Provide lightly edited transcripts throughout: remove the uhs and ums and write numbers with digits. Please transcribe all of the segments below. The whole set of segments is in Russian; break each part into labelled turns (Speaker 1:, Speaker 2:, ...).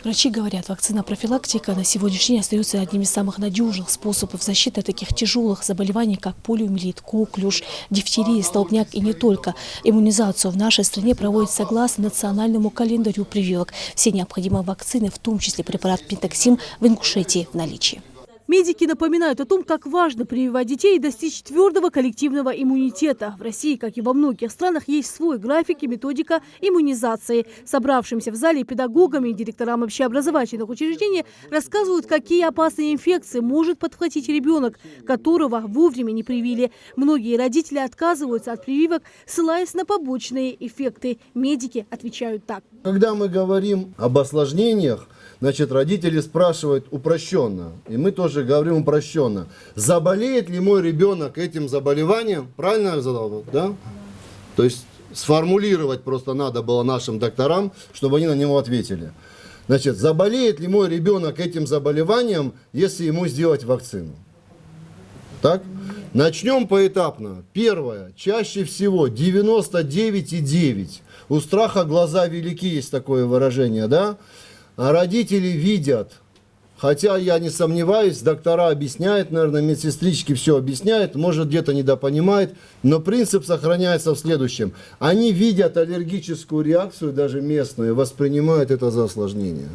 Speaker 1: Врачи говорят, вакцина-профилактика на сегодняшний день остается одним из самых надежных способов защиты от таких тяжелых заболеваний, как полиомиелит, коклюш, дифтерия, столбняк и не только. Иммунизацию в нашей стране проводят согласно национальному календарю прививок. Все необходимые вакцины, в том числе препарат Пентаксим, в Ингушетии в наличии. Медики напоминают о том, как важно прививать детей и достичь твердого коллективного иммунитета. В России, как и во многих странах, есть свой график и методика иммунизации. Собравшимся в зале педагогам и директорам общеобразовательных учреждений рассказывают, какие опасные инфекции может подхватить ребенок, которого вовремя не привили. Многие родители отказываются от прививок, ссылаясь на побочные эффекты. Медики отвечают так.
Speaker 2: Когда мы говорим об осложнениях, значит, родители спрашивают упрощенно, и мы тоже говорим упрощенно. Заболеет ли мой ребенок этим заболеванием? Правильно я задал? Да? То есть сформулировать просто надо было нашим докторам, чтобы они на него ответили. Значит, заболеет ли мой ребенок этим заболеванием, если ему сделать вакцину? Так? Начнем поэтапно. Первое. Чаще всего 99,9. У страха глаза велики, есть такое выражение, да? А родители видят, хотя я не сомневаюсь, доктора объясняют, наверное, медсестрички все объясняют, может где-то недопонимает, но принцип сохраняется в следующем. Они видят аллергическую реакцию, даже местную, воспринимают это за осложнение.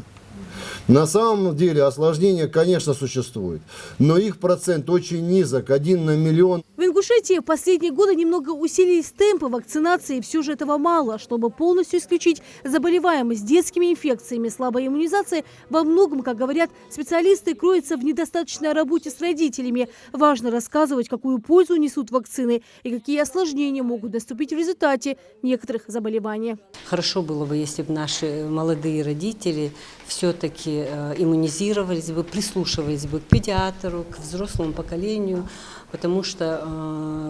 Speaker 2: На самом деле осложнения, конечно, существуют, но их процент очень низок, 1 на миллион.
Speaker 1: В Ингушетии в последние годы немного усилились темпы вакцинации, все же этого мало. Чтобы полностью исключить заболеваемость детскими инфекциями, слабой иммунизации, во многом, как говорят специалисты, кроется в недостаточной работе с родителями. Важно рассказывать, какую пользу несут вакцины и какие осложнения могут наступить в результате некоторых заболеваний.
Speaker 3: Хорошо было бы, если бы наши молодые родители все-таки иммунизировались бы, прислушивались бы к педиатру, к взрослому поколению, потому что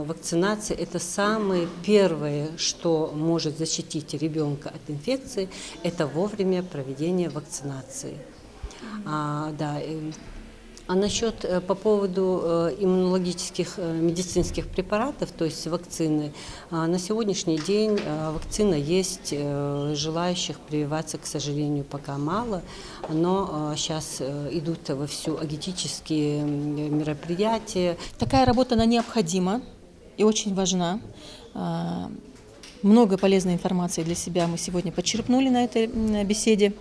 Speaker 3: вакцинация – это самое первое, что может защитить ребенка от инфекции, это вовремя проведение вакцинации. А насчет, по поводу иммунологических медицинских препаратов, то есть вакцины, на сегодняшний день вакцина есть, желающих прививаться, к сожалению, пока мало, но сейчас идут вовсю агитические мероприятия.
Speaker 4: Такая работа, она необходима и очень важна. Много полезной информации для себя мы сегодня почерпнули на этой беседе.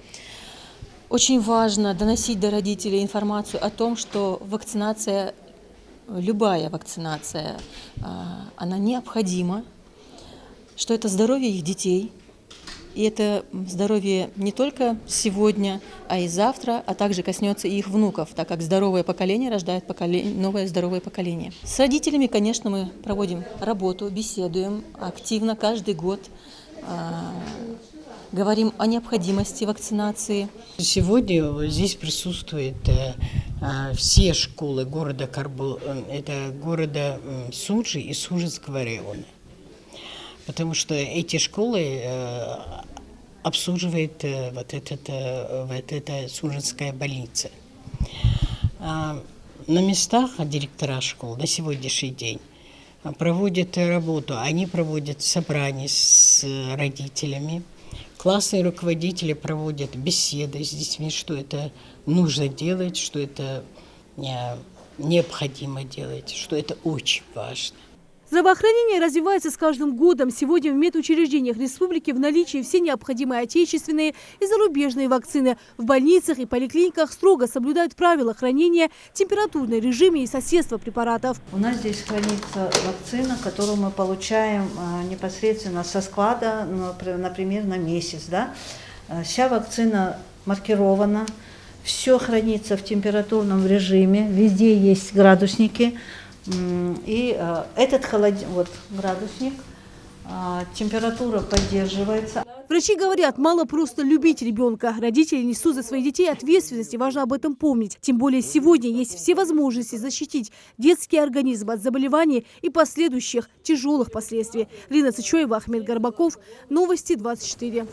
Speaker 4: Очень важно доносить до родителей информацию о том, что вакцинация, любая вакцинация, она необходима, что это здоровье их детей. И это здоровье не только сегодня, а и завтра, а также коснется и их внуков, так как здоровое поколение рождает новое здоровое поколение. С родителями, конечно, мы проводим работу, беседуем активно каждый год. Говорим о необходимости вакцинации.
Speaker 5: Сегодня здесь присутствуют все школы города города Суджи и Суджинского района, потому что эти школы обслуживает эта Суджинская больница. На местах директора школ на сегодняшний день проводят работу, они проводят собрания с родителями. Классные руководители проводят беседы с детьми, что это нужно делать, что это необходимо делать, что это очень важно.
Speaker 1: Здравоохранение развивается с каждым годом. Сегодня в медучреждениях республики в наличии все необходимые отечественные и зарубежные вакцины. В больницах и поликлиниках строго соблюдают правила хранения, температурный режим и соседство препаратов.
Speaker 6: У нас здесь хранится вакцина, которую мы получаем непосредственно со склада, например, на месяц. Да? Вся вакцина маркирована, все хранится в температурном режиме, везде есть градусники. И этот градусник, температура поддерживается.
Speaker 1: Врачи говорят, мало просто любить ребенка. Родители несут за своих детей ответственность, и важно об этом помнить. Тем более сегодня есть все возможности защитить детский организм от заболеваний и последующих тяжелых последствий. Лина Цычоева, Ахмед Горбаков. Новости 24.